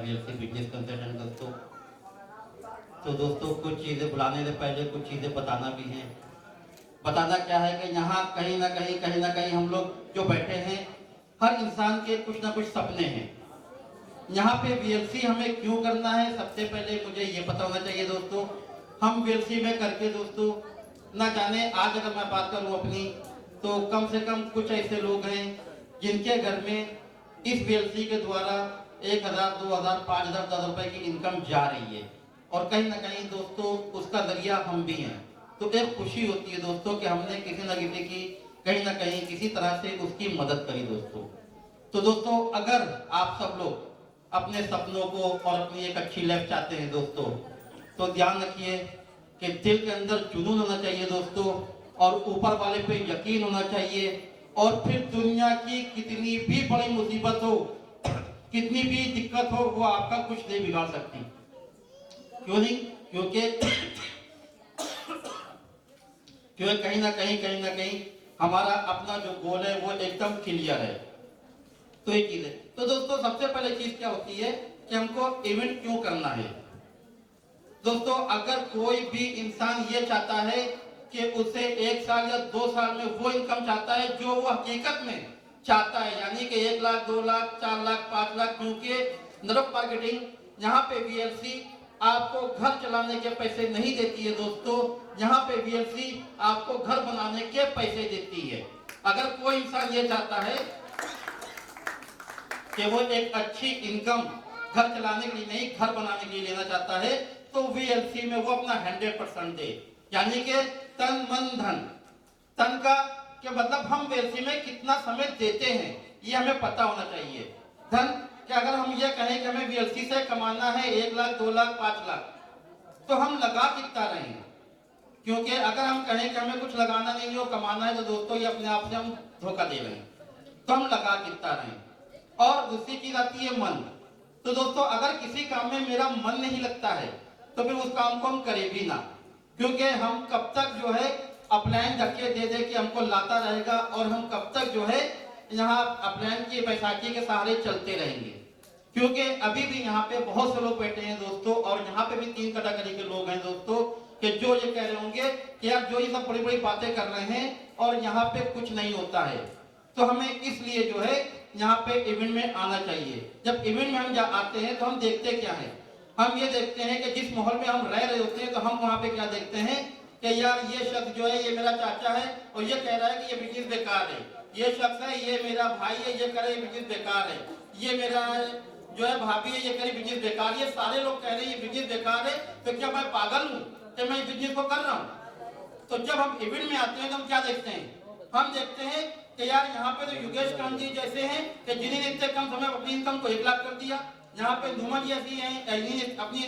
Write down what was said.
VLC business consultant दोस्तों। तो दोस्तों कुछ चीज़ें बुलाने से पहले कुछ चीज़ें बताना भी हैं। बताना क्या है कि यहाँ कहीं ना कहीं हम लोग जो बैठे हैं, हर इंसान के कुछ ना कुछ सपने हैं। यहाँ पे वीएलसी हमें क्यों करना है, सबसे पहले मुझे ये पता होना चाहिए दोस्तों। हम वीएलसी में करके दोस्तों ना जाने, आज अगर मैं बात करूँ अपनी, तो कम से कम कुछ ऐसे लोग हैं जिनके घर में इस वीएलसी के द्वारा 1000, 2000, 5000, 10 रुपए की इनकम जा रही है, और कहीं ना कहीं दोस्तों उसका जरिया हम भी हैं। तो एक खुशी होती है दोस्तों कि हमने किसी न किसी की कहीं ना कहीं किसी तरह से उसकी मदद करी दोस्तों। तो दोस्तों अगर आप सब लोग अपने सपनों को और अपनी एक अच्छी लाइफ चाहते हैं दोस्तों, तो ध्यान रखिए कि दिल के अंदर जुनून होना चाहिए दोस्तों, और ऊपर वाले पे यकीन होना चाहिए। और फिर दुनिया की कितनी भी बड़ी मुसीबत हो, कितनी भी दिक्कत हो, वो आपका कुछ नहीं बिगाड़ सकती। क्यों नहीं? क्योंकि कहीं ना कहीं हमारा अपना जो गोल है वो एकदम क्लियर है। तो ये चीज है। तो दोस्तों सबसे पहले चीज क्या होती है कि हमको इवेंट क्यों करना है। दोस्तों अगर कोई भी इंसान ये चाहता है कि उसे 1 साल या 2 साल में वो इनकम चाहता है जो वो हकीकत में चाहता है, यानी कि 1 लाख, 2 लाख, 4 लाख, 5 लाख, क्योंकि नेटवर्क मार्केटिंग यहाँ पे वीएलसी आपको घर चलाने के पैसे नहीं देती है दोस्तों। यहाँ पे वीएलसी आपको घर बनाने के पैसे देती है। अगर कोई इंसान ये चाहता है कि वो एक अच्छी इनकम घर चलाने के लिए नहीं, घर बनाने के लिए लेना चाहता है, तो वीएलसी में वो अपना 100% दे, यानी कि तन मन धन। तन का क्या मतलब, हम वीएलसी में कितना समय देते हैं ये हमें पता होना चाहिए। धन कि अगर हम ये कहें कि हमें वीएलसी से कमाना है 1 लाख, 2 लाख, 5 लाख, तो हम लगा कितना रहे हैं। क्योंकि अगर हम कहें कि हमें कुछ लगाना नहीं है और कमाना है, तो दोस्तों ये अपने आप से हम धोखा दे रहे हैं। तो हम लगा कितना रहे हैं। और दूसरी चीज आती है मन। तो दोस्तों अगर किसी काम में मेरा मन नहीं लगता है तो फिर उस काम को हम करें भी ना, क्योंकि हम कब तक जो है अपलाइन धक्के दे दे कि हमको लाता रहेगा, और हम कब तक जो है यहाँ अपलाइन की बैसाखी के सहारे चलते रहेंगे। क्योंकि अभी भी यहाँ पे बहुत से लोग बैठे हैं दोस्तों, और यहाँ पे भी 3 कैटेगरी के लोग हैं दोस्तों, कि जो ये कह रहे होंगे कि यार जो ये सब बड़ी बड़ी बातें कर रहे हैं और यहाँ पे कुछ नहीं होता है। तो हमें इसलिए जो है यहाँ पे इवेंट में आना चाहिए। जब इवेंट में हम आते हैं तो हम देखते क्या है, हम ये देखते हैं कि जिस माहौल में हम रह रहे होते हैं, तो हम वहाँ पे क्या देखते हैं कि यार ये शख्स जो है ये मेरा चाचा है और ये कह रहा है कि ये बिजनेस बेकार है, ये शख्स है ये मेरा भाई है ये करे बिजनेस बेकार है, ये मेरा जो है भाभी है ये करे बिजनेस बेकार, ये सारे लोग कह रहे हैं ये बिजनेस बेकार है, तो क्या मैं पागल हूँ कि मैं बिजनेस को कर रहा हूँ। तो जब हम इवेंट में आते हैं तो हम क्या देखते हैं, हम देखते हैं कि यार यहाँ पे तो योगेश कांत जी जैसे हैं कि जिन्होंने इतने कम समय अपनी इनकम को 1 लाख कर दिया। यहाँ पे धूमा जी ऐसी हैं, अपनी